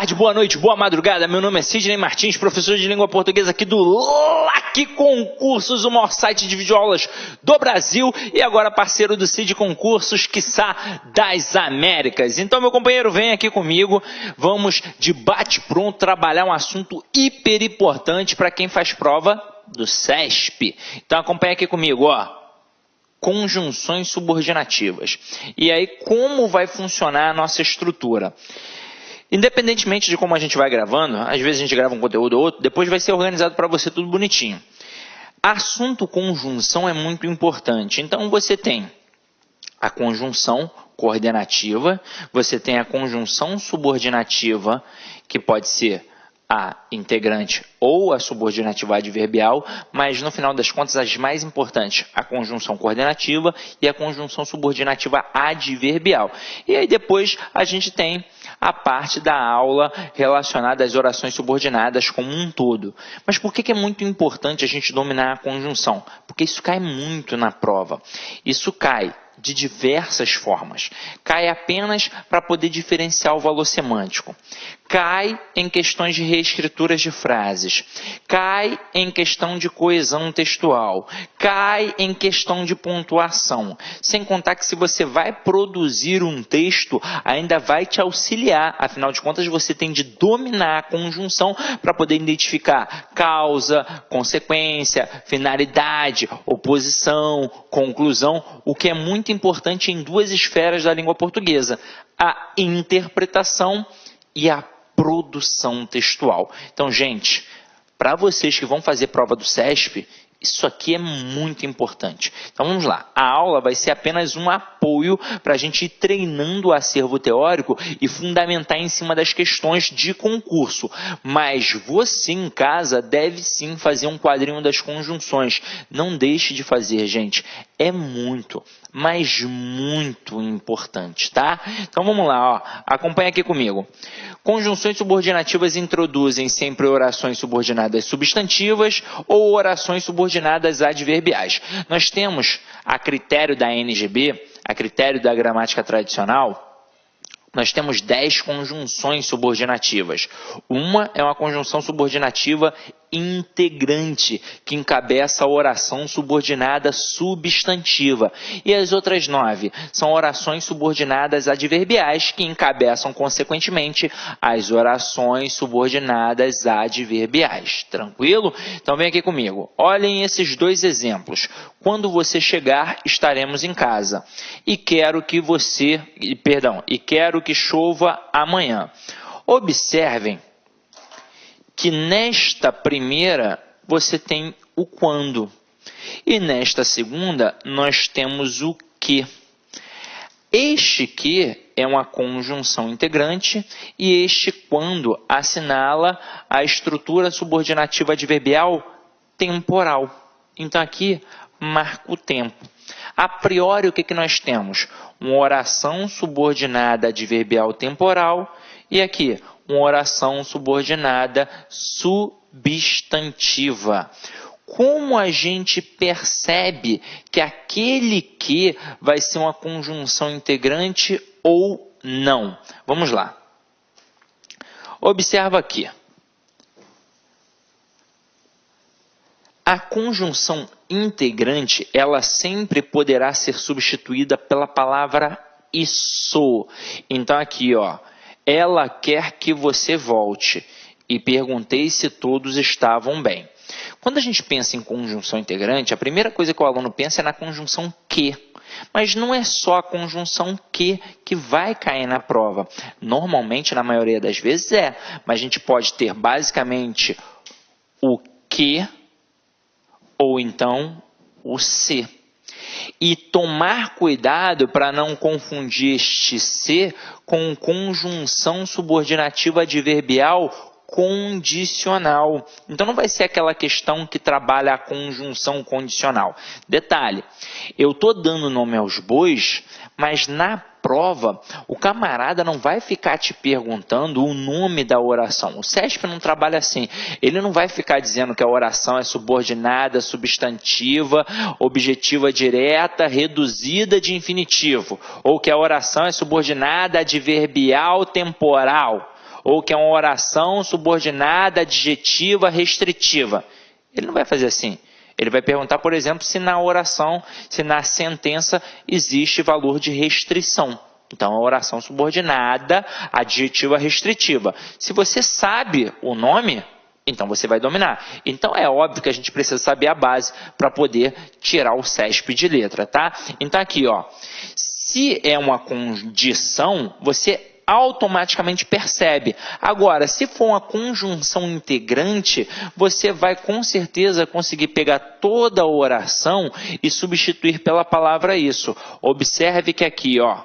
tarde, boa noite, boa madrugada. Meu nome é Sidney Martins, professor de língua portuguesa aqui do LAC Concursos, o maior site de videoaulas do Brasil e agora parceiro do Cid Concursos, quiçá das Américas. Então, meu companheiro, vem aqui comigo. Vamos de bate-pronto trabalhar um assunto hiper importante para quem faz prova do CESP. Então, acompanha aqui comigo, ó. Conjunções subordinativas. E aí, como vai funcionar a nossa estrutura? Independentemente de como a gente vai gravando, às vezes a gente grava um conteúdo ou outro, depois vai ser organizado para você tudo bonitinho. Assunto conjunção é muito importante. Então, você tem a conjunção coordenativa, você tem a conjunção subordinativa, que pode ser a integrante ou a subordinativa adverbial, mas no final das contas as mais importantes, a conjunção coordenativa e a conjunção subordinativa adverbial. E aí depois a gente tem a parte da aula relacionada às orações subordinadas como um todo. Mas por que é muito importante a gente dominar a conjunção? Porque isso cai muito na prova. Isso cai de diversas formas. Cai apenas para poder diferenciar o valor semântico. Cai em questões de reescrituras de frases. Cai em questão de coesão textual. Cai em questão de pontuação. Sem contar que se você vai produzir um texto, ainda vai te auxiliar. Afinal de contas, você tem de dominar a conjunção para poder identificar causa, consequência, finalidade, oposição, conclusão, o que é muito importante em duas esferas da língua portuguesa, a interpretação e a produção textual. Então, gente, para vocês que vão fazer prova do CESP, isso aqui é muito importante. Então, vamos lá. A aula vai ser apenas um apoio para a gente ir treinando o acervo teórico e fundamentar em cima das questões de concurso. Mas você em casa deve sim fazer um quadrinho das conjunções. Não deixe de fazer, gente. É muito, mas muito importante, tá? Então, vamos lá, ó. Acompanha aqui comigo. Conjunções subordinativas introduzem sempre orações subordinadas substantivas ou orações subordinadas adverbiais. Nós temos, a critério da NGB, a critério da gramática tradicional, nós temos 10 conjunções subordinativas. Uma é uma conjunção subordinativa integrante, que encabeça a oração subordinada substantiva. E as outras 9 são orações subordinadas adverbiais, que encabeçam, consequentemente, as orações subordinadas adverbiais. Tranquilo? Então, vem aqui comigo. Olhem esses dois exemplos. Quando você chegar, estaremos em casa. E quero que chova amanhã. Observem que nesta primeira você tem o quando. E nesta segunda nós temos o que. Este que é uma conjunção integrante e este quando assinala a estrutura subordinativa adverbial temporal. Então aqui marca o tempo. A priori o que nós temos? Uma oração subordinada adverbial temporal e aqui uma oração subordinada substantiva. Como a gente percebe que aquele que vai ser uma conjunção integrante ou não? Vamos lá. Observa aqui. A conjunção integrante, ela sempre poderá ser substituída pela palavra isso. Então aqui, ó. Ela quer que você volte. E perguntei se todos estavam bem. Quando a gente pensa em conjunção integrante, a primeira coisa que o aluno pensa é na conjunção que. Mas não é só a conjunção que vai cair na prova. Normalmente, na maioria das vezes é. Mas a gente pode ter basicamente o que ou então o se. E tomar cuidado para não confundir este se com conjunção subordinativa adverbial condicional. Então, não vai ser aquela questão que trabalha a conjunção condicional. Detalhe, eu estou dando nome aos bois, mas na prova, o camarada não vai ficar te perguntando o nome da oração. O CESP não trabalha assim. Ele não vai ficar dizendo que a oração é subordinada, substantiva, objetiva direta, reduzida de infinitivo. Ou que a oração é subordinada, adverbial, temporal. ou que é uma oração subordinada, adjetiva, restritiva. Ele não vai fazer assim. Ele vai perguntar, por exemplo, se na oração, se na sentença existe valor de restrição. Então, a oração subordinada, adjetiva, restritiva. Se você sabe o nome, então você vai dominar. Então, é óbvio que a gente precisa saber a base para poder tirar o CESP de letra, tá? Então, aqui, ó, se é uma condição, você automaticamente percebe. Agora, se for uma conjunção integrante, você vai com certeza conseguir pegar toda a oração e substituir pela palavra isso. Observe que aqui, ó,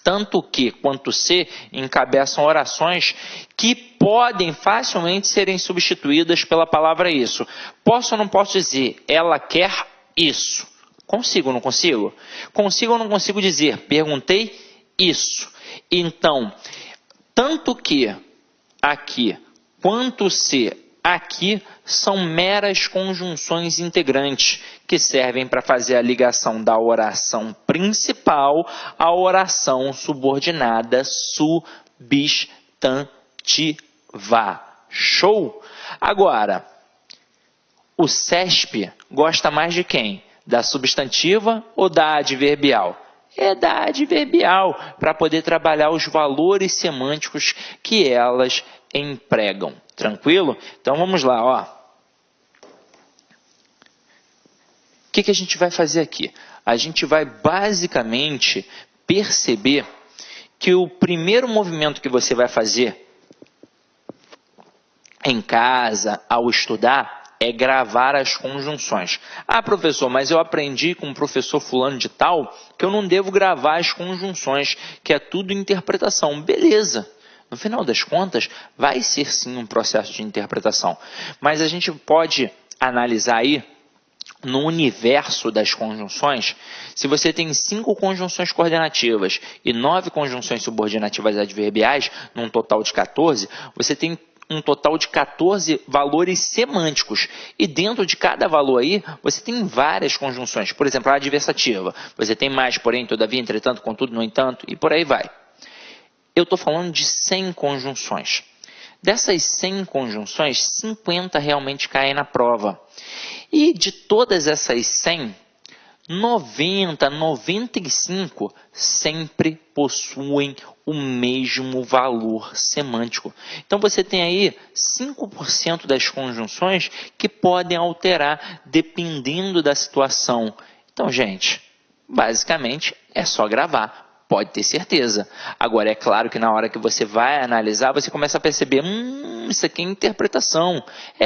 tanto que quanto se encabeçam orações que podem facilmente serem substituídas pela palavra isso. Posso ou não posso dizer, ela quer isso? Consigo ou não consigo? Consigo ou não consigo dizer, perguntei isso. Então, tanto que aqui quanto se aqui são meras conjunções integrantes que servem para fazer a ligação da oração principal à oração subordinada substantiva. Show? Agora, o CESP gosta mais de quem? Da substantiva ou da adverbial? É da adverbial, para poder trabalhar os valores semânticos que elas empregam. Tranquilo? Então vamos lá, ó. O que a gente vai fazer aqui? A gente vai basicamente perceber que o primeiro movimento que você vai fazer em casa, ao estudar, é gravar as conjunções. Ah, professor, mas eu aprendi com o professor fulano de tal que eu não devo gravar as conjunções, que é tudo interpretação. Beleza. No final das contas, vai ser sim um processo de interpretação. Mas a gente pode analisar aí, no universo das conjunções, se você tem 5 conjunções coordenativas e 9 conjunções subordinativas adverbiais, num total de 14, você tem um total de 14 valores semânticos. E dentro de cada valor aí, você tem várias conjunções. Por exemplo, a adversativa. Você tem mais, porém, todavia, entretanto, contudo, no entanto, e por aí vai. Eu estou falando de 100 conjunções. Dessas 100 conjunções, 50 realmente caem na prova. E de todas essas 100, 90, 95 sempre possuem o mesmo valor semântico. Então você tem aí 5% das conjunções que podem alterar dependendo da situação. Então, gente, basicamente é só gravar. Pode ter certeza. Agora, é claro que na hora que você vai analisar, você começa a perceber, isso aqui é interpretação.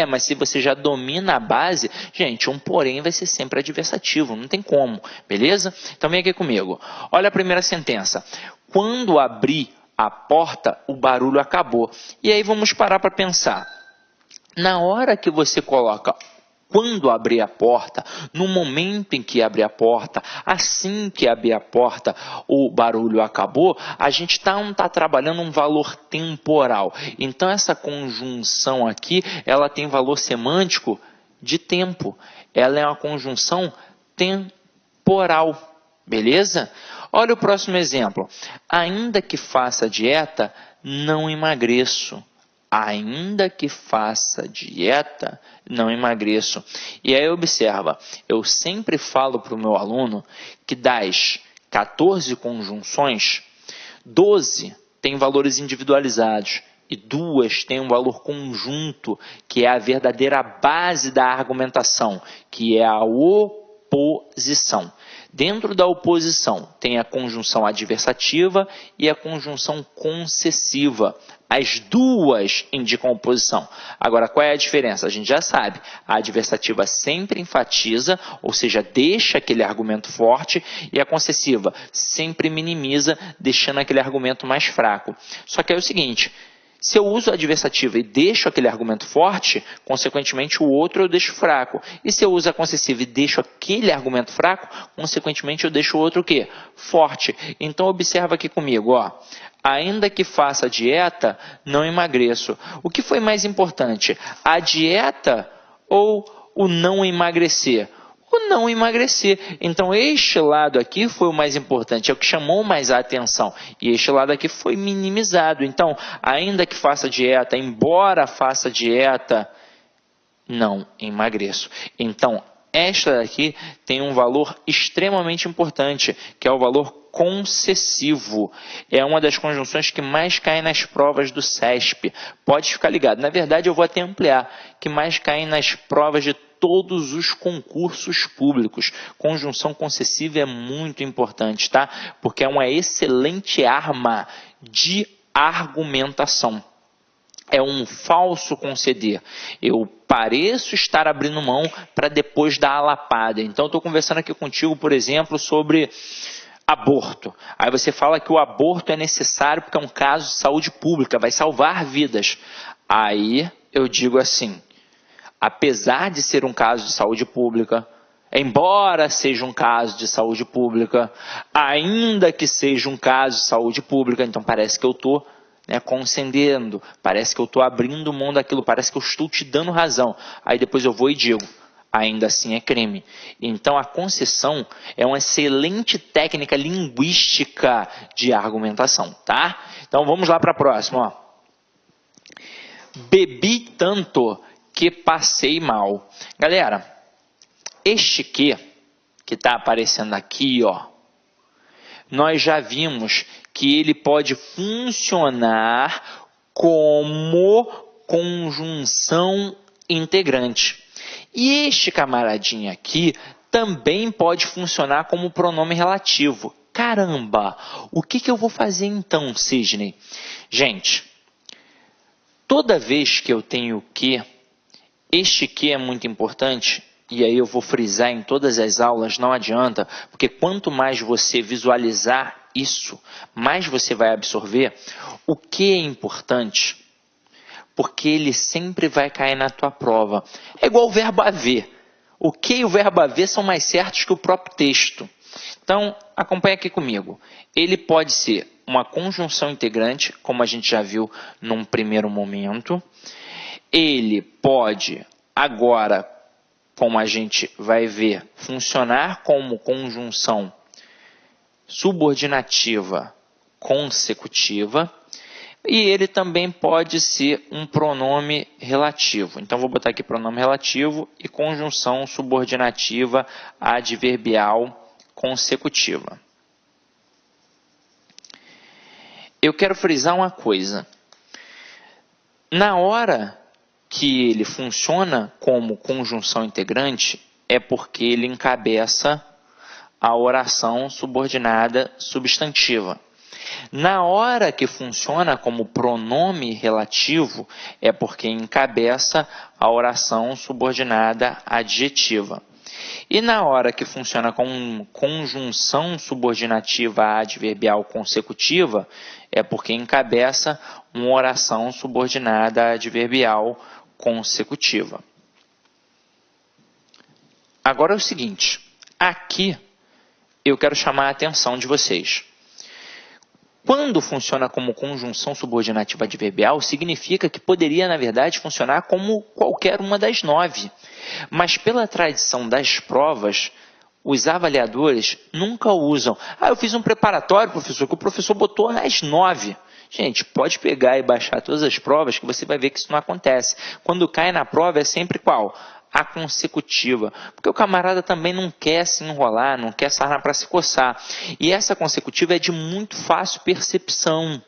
Mas se você já domina a base, gente, um porém vai ser sempre adversativo, não tem como, beleza? Então, vem aqui comigo. Olha a primeira sentença. Quando abri a porta, o barulho acabou. E aí vamos parar para pensar. Na hora que você coloca quando abrir a porta, no momento em que abrir a porta, assim que abrir a porta, o barulho acabou, a gente não está trabalhando um valor temporal. Então, essa conjunção aqui, ela tem valor semântico de tempo. Ela é uma conjunção temporal, beleza? Olha o próximo exemplo. Ainda que faça dieta, não emagreço. Ainda que faça dieta, não emagreço. E aí observa, eu sempre falo para o meu aluno que das 14 conjunções, 12 têm valores individualizados e 2 têm um valor conjunto, que é a verdadeira base da argumentação, que é a oposição. Dentro da oposição tem a conjunção adversativa e a conjunção concessiva. As duas indicam oposição. Agora, qual é a diferença? A gente já sabe. A adversativa sempre enfatiza, ou seja, deixa aquele argumento forte, e a concessiva sempre minimiza, deixando aquele argumento mais fraco. Só que é o seguinte, se eu uso a adversativa e deixo aquele argumento forte, consequentemente o outro eu deixo fraco. E se eu uso a concessiva e deixo aquele argumento fraco, consequentemente eu deixo o outro o quê? Forte. Então observa aqui comigo, ó. Ainda que faça dieta, não emagreço. O que foi mais importante? A dieta ou o não emagrecer? o não emagrecer. Então, este lado aqui foi o mais importante, é o que chamou mais a atenção. E este lado aqui foi minimizado. Então, ainda que faça dieta, embora faça dieta, não emagreço. Então, esta daqui tem um valor extremamente importante, que é o valor concessivo. É uma das conjunções que mais cai nas provas do CESP. Pode ficar ligado. Na verdade, eu vou até ampliar, que mais cai nas provas de todos os concursos públicos. Conjunção concessiva é muito importante, tá? Porque é uma excelente arma de argumentação. É um falso conceder. Eu pareço estar abrindo mão para depois dar a lapada. Então, estou conversando aqui contigo, por exemplo, sobre aborto. Aí você fala que o aborto é necessário porque é um caso de saúde pública, vai salvar vidas. Aí eu digo assim, apesar de ser um caso de saúde pública, embora seja um caso de saúde pública, ainda que seja um caso de saúde pública, então parece que eu estou concedendo, parece que eu estou abrindo mão daquilo, parece que eu estou te dando razão. Aí depois eu vou e digo, ainda assim é crime. Então a concessão é uma excelente técnica linguística de argumentação, tá? Então vamos lá para a próxima. Ó. Bebi tanto que passei mal. Galera, este que está aparecendo aqui, ó, nós já vimos que ele pode funcionar como conjunção integrante. E este camaradinho aqui também pode funcionar como pronome relativo. Caramba! O que eu vou fazer então, Sidney? Gente, toda vez que eu tenho que, este que é muito importante, e aí eu vou frisar em todas as aulas, não adianta, porque quanto mais você visualizar isso, mais você vai absorver. O que é importante? Porque ele sempre vai cair na tua prova. É igual o verbo haver. O que e o verbo haver são mais certos que o próprio texto. Então, acompanha aqui comigo. Ele pode ser uma conjunção integrante, como a gente já viu num primeiro momento. Ele pode, agora, como a gente vai ver, funcionar como conjunção subordinativa consecutiva. E ele também pode ser um pronome relativo. Então, vou botar aqui pronome relativo e conjunção subordinativa adverbial consecutiva. Eu quero frisar uma coisa. Na hora que ele funciona como conjunção integrante, é porque ele encabeça a oração subordinada substantiva. Na hora que funciona como pronome relativo, é porque encabeça a oração subordinada adjetiva. E na hora que funciona como conjunção subordinativa adverbial consecutiva, é porque encabeça uma oração subordinada adverbial consecutiva. Agora é o seguinte, aqui eu quero chamar a atenção de vocês. Quando funciona como conjunção subordinativa adverbial, significa que poderia, na verdade, funcionar como qualquer uma das 9. Mas pela tradição das provas, os avaliadores nunca usam. Eu fiz um preparatório, professor, que o professor botou nas 9. Gente, pode pegar e baixar todas as provas que você vai ver que isso não acontece. Quando cai na prova é sempre qual? A consecutiva, porque o camarada também não quer se enrolar, não quer sarna para se coçar. E essa consecutiva é de muito fácil percepção,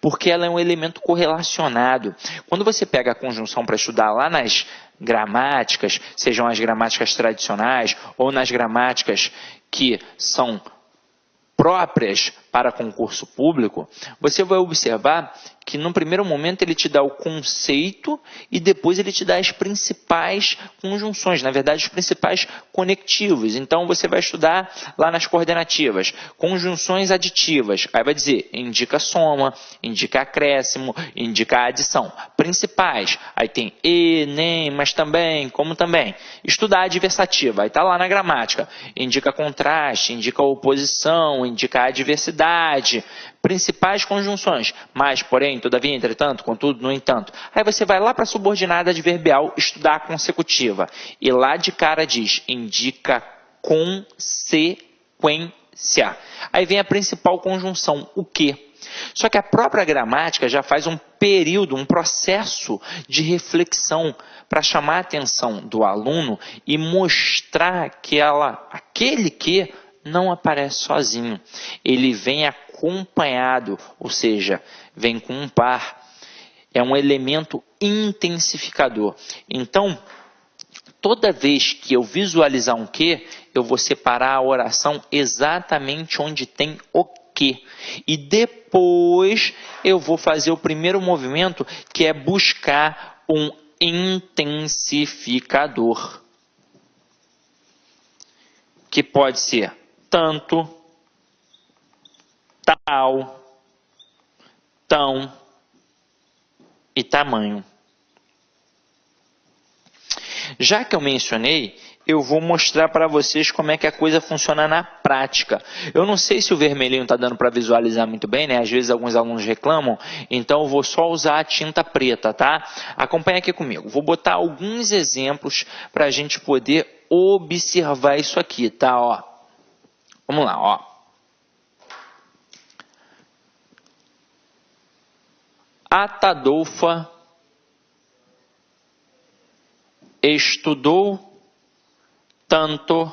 porque ela é um elemento correlacionado. Quando você pega a conjunção para estudar lá nas gramáticas, sejam as gramáticas tradicionais ou nas gramáticas que são próprias para concurso público, você vai observar que no primeiro momento ele te dá o conceito e depois ele te dá as principais conjunções, na verdade os principais conectivos. Então você vai estudar lá nas coordenativas, conjunções aditivas, aí vai dizer indica soma, indica acréscimo, indica adição. Principais, aí tem e, nem, mas também, como também. Estudar a adversativa, aí está lá na gramática, indica contraste, indica oposição, indica adversidade. necessidade. Principais conjunções. Mas, porém, todavia, entretanto, contudo, no entanto. Aí você vai lá para a subordinada adverbial estudar a consecutiva. E lá de cara diz, indica consequência. Aí vem a principal conjunção, o que? Só que a própria gramática já faz um período, um processo de reflexão para chamar a atenção do aluno e mostrar que aquele que não aparece sozinho. Ele vem acompanhado, ou seja, vem com um par. É um elemento intensificador. Então, toda vez que eu visualizar um que, eu vou separar a oração exatamente onde tem o que. E depois eu vou fazer o primeiro movimento, que é buscar um intensificador. Que pode ser tanto, tal, tão e tamanho. Já que eu mencionei, eu vou mostrar para vocês como é que a coisa funciona na prática. Eu não sei se o vermelhinho está dando para visualizar muito bem, né? Às vezes alguns alunos reclamam, então eu vou só usar a tinta preta, tá? Acompanha aqui comigo. Vou botar alguns exemplos para a gente poder observar isso aqui, tá? Ó. Vamos lá, ó. A Tadolfa estudou tanto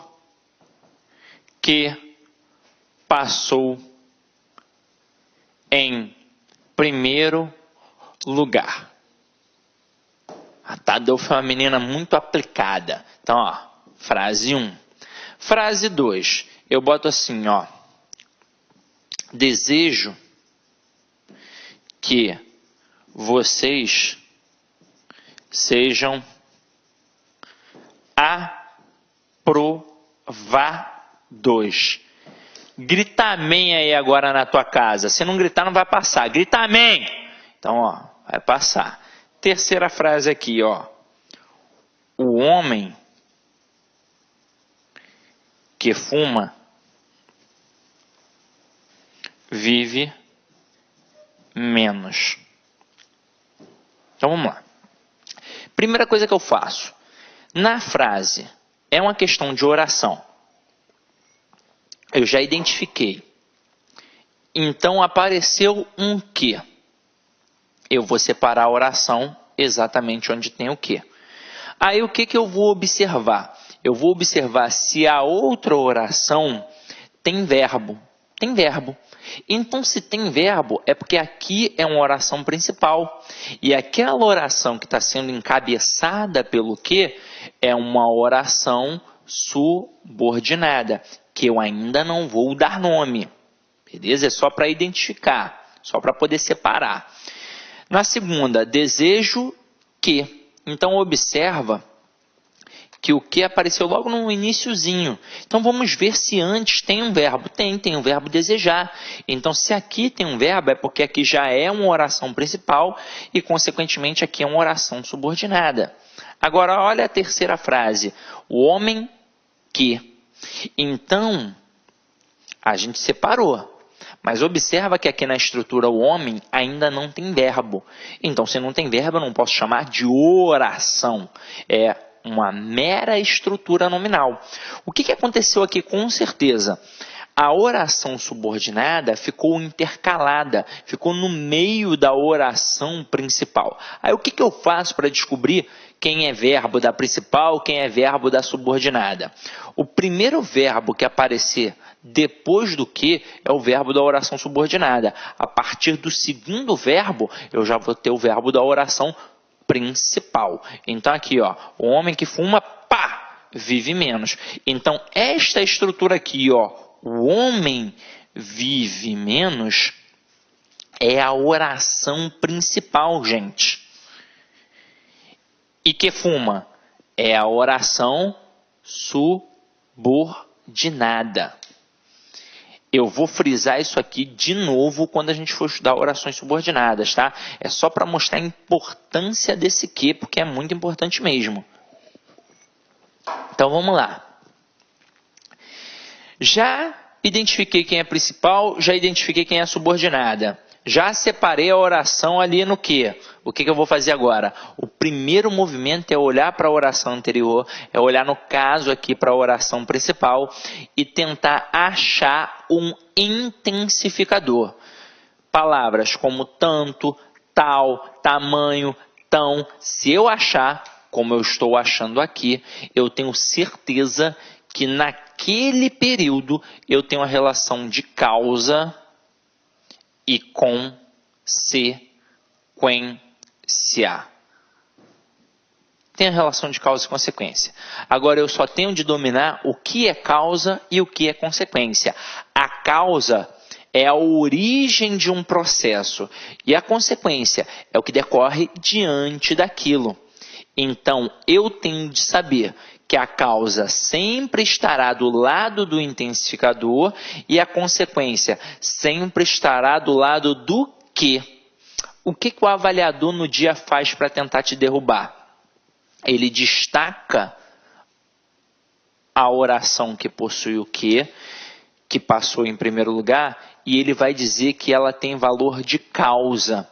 que passou em primeiro lugar. A Tadolfa é uma menina muito aplicada. Então, ó, frase 1. Frase 2. Eu boto assim, ó. Desejo que vocês sejam aprovados. Grita amém aí agora na tua casa. Se não gritar, não vai passar. Grita amém. Então, ó, vai passar. Terceira frase aqui, ó. O homem que fuma vive menos. Então, vamos lá. Primeira coisa que eu faço. Na frase, é uma questão de oração. Eu já identifiquei. Então, apareceu um que. Eu vou separar a oração exatamente onde tem o que. Aí, o que eu vou observar? Eu vou observar se a outra oração tem verbo. Tem verbo. Então, se tem verbo, é porque aqui é uma oração principal. E aquela oração que está sendo encabeçada pelo que é uma oração subordinada, que eu ainda não vou dar nome. Beleza? É só para identificar, só para poder separar. Na segunda, desejo que. Então, observa que o que apareceu logo no iniciozinho. Então, vamos ver se antes tem um verbo. Tem um verbo desejar. Então, se aqui tem um verbo, é porque aqui já é uma oração principal e, consequentemente, aqui é uma oração subordinada. Agora, olha a terceira frase. O homem que. Então, a gente separou. Mas observa que aqui na estrutura o homem ainda não tem verbo. Então, se não tem verbo, eu não posso chamar de oração. É uma mera estrutura nominal. O que aconteceu aqui com certeza? A oração subordinada ficou intercalada, ficou no meio da oração principal. Aí o que eu faço para descobrir quem é verbo da principal, quem é verbo da subordinada? O primeiro verbo que aparecer depois do que é o verbo da oração subordinada. A partir do segundo verbo, eu já vou ter o verbo da oração principal. Então aqui, ó, o homem que fuma, pá, vive menos. Então esta estrutura aqui, ó, o homem vive menos, é a oração principal, gente. E que fuma? É a oração subordinada. Eu vou frisar isso aqui de novo quando a gente for estudar orações subordinadas, tá? É só para mostrar a importância desse que, porque é muito importante mesmo. Então, vamos lá. Já identifiquei quem é principal, já identifiquei quem é subordinada. Já separei a oração ali no quê? O que eu vou fazer agora? O primeiro movimento é olhar para a oração anterior, é olhar no caso aqui para a oração principal e tentar achar um intensificador. Palavras como tanto, tal, tamanho, tão. Se eu achar, como eu estou achando aqui, eu tenho certeza que naquele período eu tenho a relação de causa e consequência. Tem a relação de causa e consequência. Agora eu só tenho de dominar o que é causa e o que é consequência. A causa é a origem de um processo e a consequência é o que decorre diante daquilo. Então eu tenho de saber que a causa sempre estará do lado do intensificador e a consequência sempre estará do lado do quê? O que o avaliador no dia faz para tentar te derrubar? Ele destaca a oração que possui o quê, que passou em primeiro lugar, e ele vai dizer que ela tem valor de causa.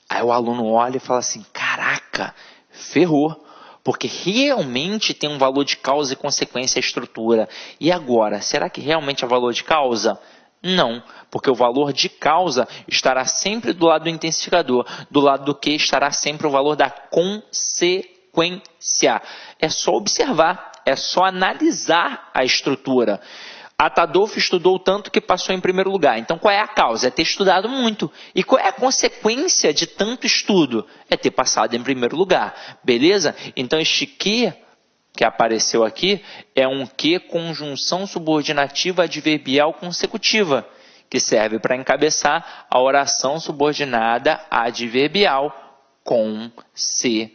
Aí o aluno olha e fala assim, caraca, ferrou. Porque realmente tem um valor de causa e consequência a estrutura. E agora, será que realmente é valor de causa? Não, porque o valor de causa estará sempre do lado do intensificador. Do lado do que estará sempre o valor da consequência. É só observar, é só analisar a estrutura. Atadolfo estudou tanto que passou em primeiro lugar. Então, qual é a causa? É ter estudado muito. E qual é a consequência de tanto estudo? É ter passado em primeiro lugar. Beleza? Então, este que apareceu aqui é um que conjunção subordinativa adverbial consecutiva, que serve para encabeçar a oração subordinada adverbial consecutiva.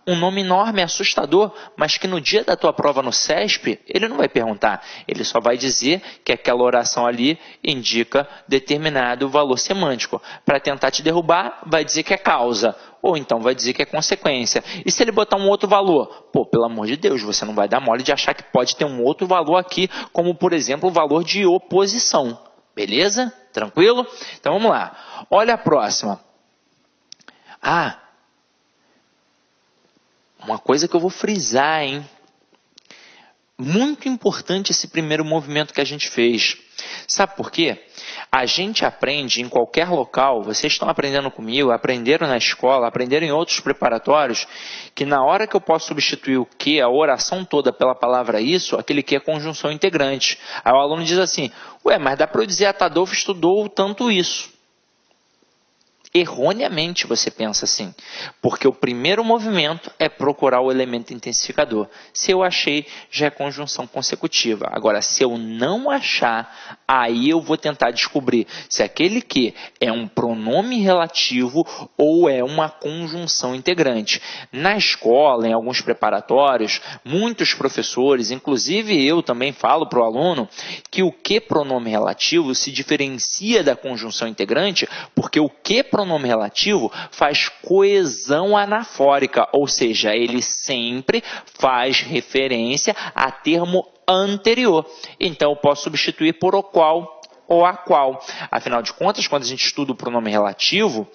Um nome enorme, assustador, mas que no dia da tua prova no CESP, ele não vai perguntar. Ele só vai dizer que aquela oração ali indica determinado valor semântico. Para tentar te derrubar, vai dizer que é causa, ou então vai dizer que é consequência. E se ele botar um outro valor? Pô, pelo amor de Deus, você não vai dar mole de achar que pode ter um outro valor aqui, como por exemplo o valor de oposição. Beleza? Tranquilo? Então vamos lá. Olha a próxima. Uma coisa que eu vou frisar, hein? Muito importante esse primeiro movimento que a gente fez. Sabe por quê? A gente aprende em qualquer local, vocês estão aprendendo comigo, aprenderam na escola, aprenderam em outros preparatórios, que na hora que eu posso substituir o que, a oração toda pela palavra isso, aquele que é conjunção integrante. Aí o aluno diz assim, mas dá para eu dizer, Atadolfo estudou tanto isso. Erroneamente você pensa assim, porque o primeiro movimento é procurar o elemento intensificador. Se eu achei, já é conjunção consecutiva. Agora, se eu não achar, aí eu vou tentar descobrir se aquele que é um pronome relativo ou é uma conjunção integrante. Na escola, em alguns preparatórios, muitos professores, inclusive eu também falo para o aluno, que o que pronome relativo se diferencia da conjunção integrante, porque o que pronome relativo faz coesão anafórica, ou seja, ele sempre faz referência a termo anterior. Então, eu posso substituir por o qual ou a qual. Afinal de contas, quando a gente estuda o pronome relativo,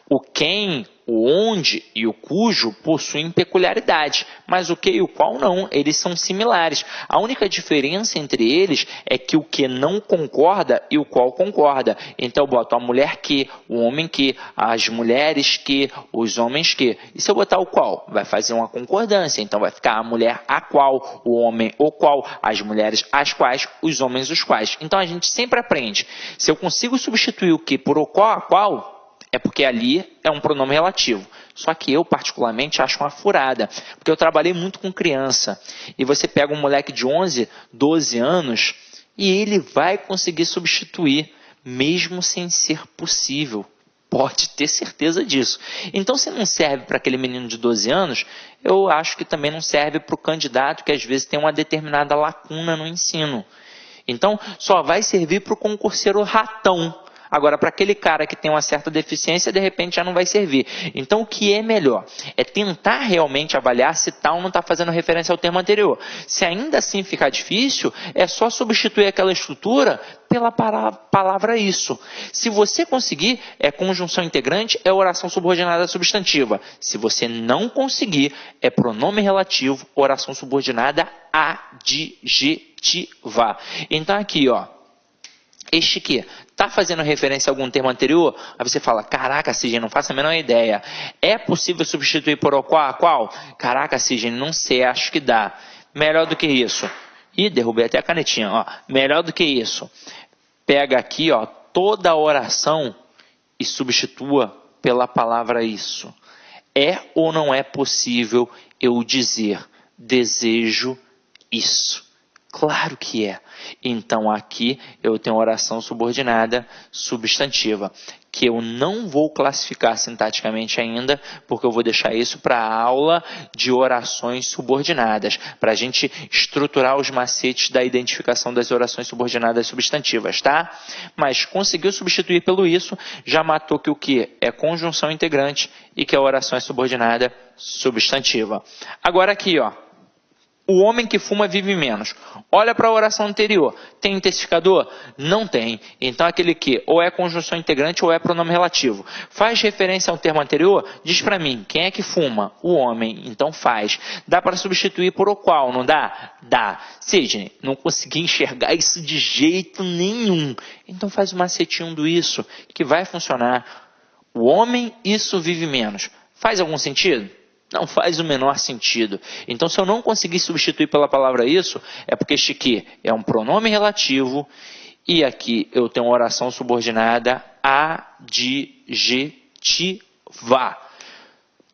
o quem, o onde e o cujo possuem peculiaridade, mas o que e o qual não, eles são similares. A única diferença entre eles é que o que não concorda e o qual concorda. Então eu boto a mulher que, o homem que, as mulheres que, os homens que. E se eu botar o qual? Vai fazer uma concordância, então vai ficar a mulher a qual, o homem o qual, as mulheres as quais, os homens os quais. Então a gente sempre aprende. Se eu consigo substituir o que por o qual a qual, é porque ali é um pronome relativo. Só que eu, particularmente, acho uma furada. Porque eu trabalhei muito com criança. E você pega um moleque de 11, 12 anos e ele vai conseguir substituir, mesmo sem ser possível. Pode ter certeza disso. Então, se não serve para aquele menino de 12 anos, eu acho que também não serve para o candidato que às vezes tem uma determinada lacuna no ensino. Então, só vai servir para o concurseiro ratão. Agora, para aquele cara que tem uma certa deficiência, de repente já não vai servir. Então, o que é melhor? É tentar realmente avaliar se tal não está fazendo referência ao termo anterior. Se ainda assim ficar difícil, é só substituir aquela estrutura pela palavra isso. Se você conseguir, é conjunção integrante, é oração subordinada substantiva. Se você não conseguir, é pronome relativo, oração subordinada adjetiva. Então aqui, ó, este que está fazendo referência a algum termo anterior, aí você fala, caraca, Sidney, não faço a menor ideia. É possível substituir por o qual? Caraca, Sidney, não sei, acho que dá. Melhor do que isso. Ih, derrubei até a canetinha, ó. Melhor do que isso. Pega aqui, ó, toda a oração e substitua pela palavra isso. É ou não é possível eu dizer desejo isso? Claro que é. Então aqui eu tenho oração subordinada substantiva, que eu não vou classificar sintaticamente ainda, porque eu vou deixar isso para a aula de orações subordinadas, para a gente estruturar os macetes da identificação das orações subordinadas substantivas, tá? Mas conseguiu substituir pelo isso, já matou que o que é conjunção integrante e que a oração é subordinada substantiva. Agora aqui, ó. O homem que fuma vive menos. Olha para a oração anterior. Tem intensificador? Não tem. Então aquele que ou é conjunção integrante ou é pronome relativo. Faz referência ao termo anterior? Diz para mim, quem é que fuma? O homem. Então faz. Dá para substituir por o qual, não dá? Dá. Sidney, não consegui enxergar isso de jeito nenhum. Então faz o macetinho do isso, que vai funcionar. O homem, isso vive menos. Faz algum sentido? Não faz o menor sentido. Então, se eu não conseguir substituir pela palavra isso, é porque este aqui é um pronome relativo e aqui eu tenho uma oração subordinada adjetiva.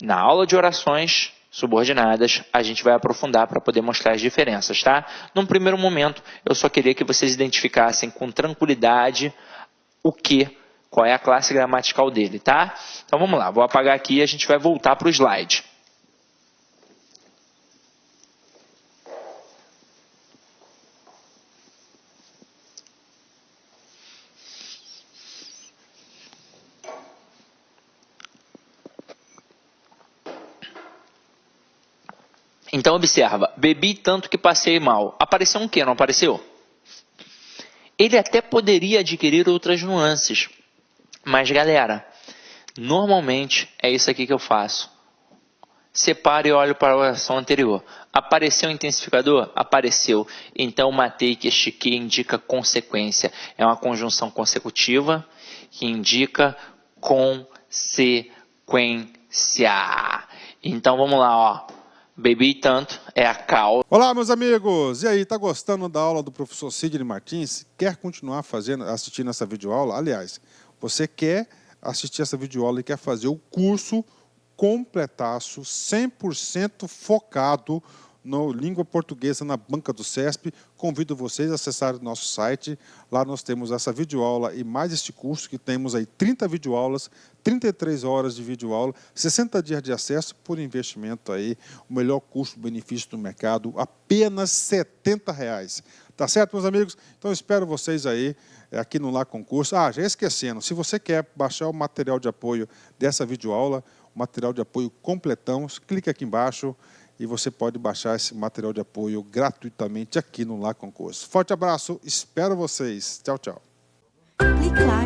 Na aula de orações subordinadas, a gente vai aprofundar para poder mostrar as diferenças, tá? Num primeiro momento, eu só queria que vocês identificassem com tranquilidade o que, qual é a classe gramatical dele, tá? Então, vamos lá. Vou apagar aqui e a gente vai voltar para o slide. Então, observa, bebi tanto que passei mal. Apareceu um quê? Não apareceu? Ele até poderia adquirir outras nuances. Mas, galera, normalmente é isso aqui que eu faço. Separo e olho para a oração anterior. Apareceu o intensificador? Apareceu. Então, matei que este que indica consequência. É uma conjunção consecutiva que indica consequência. Então, vamos lá, ó. Bebi tanto é a causa. Olá, meus amigos! E aí, tá gostando da aula do professor Sidney Martins? Quer continuar assistindo essa videoaula? Aliás, você quer assistir essa videoaula e quer fazer o curso completaço, 100% focado no língua portuguesa na banca do CESP, convido vocês a acessarem o nosso site. Lá nós temos essa videoaula e mais este curso, que temos aí 30 videoaulas, 33 horas de videoaula, 60 dias de acesso por investimento aí, o melhor custo-benefício do mercado, apenas R$ 70. Tá certo, meus amigos? Então, espero vocês aí aqui no Lá Concurso. Ah, já esquecendo, se você quer baixar o material de apoio dessa videoaula, o material de apoio completão, clique aqui embaixo e você pode baixar esse material de apoio gratuitamente aqui no Lá Concurso. Forte abraço, espero vocês. Tchau, tchau. Clique lá.